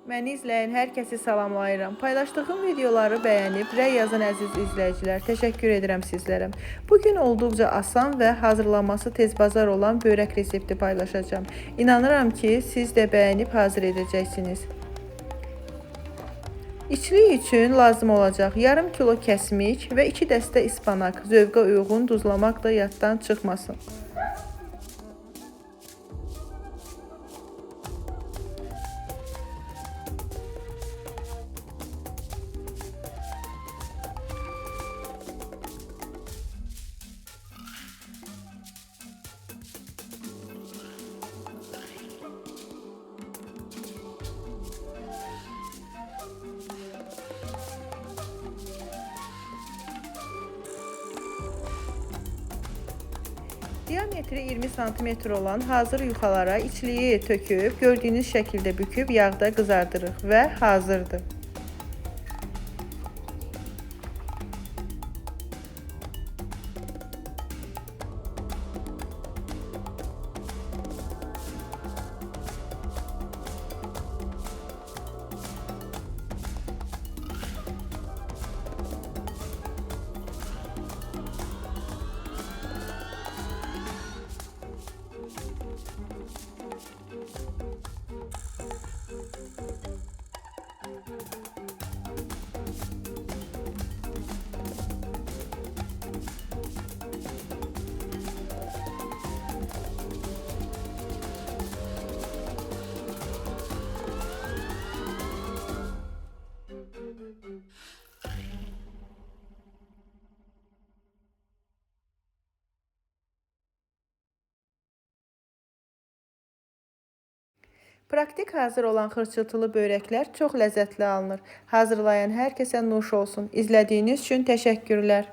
Məni izləyən hər kəsi salamlayıram. Paylaşdığım videoları bəyənib rəy yazan əziz izləyicilər, təşəkkür edirəm sizlərə. Bugün olduqca asan və hazırlanması tezbazar olan börək resepti paylaşacağım. İnanıram ki, siz də bəyənib hazır edəcəksiniz. İçlik üçün lazım olacaq yarım kilo kəsmik və 2 dəstə ispanak. Zövqə uyğun duzlamaq da yaddan çıxmasın. Diametri 20 sm olan hazır yuxalara içliyi töküb, gördüyünüz şəkildə büküb yağda qızardırıq və hazırdır. Praktik hazır olan xırçıltılı börəklər çox ləzzətli alınır. Hazırlayan hər kəsə nuş olsun. İzlədiyiniz üçün təşəkkürlər.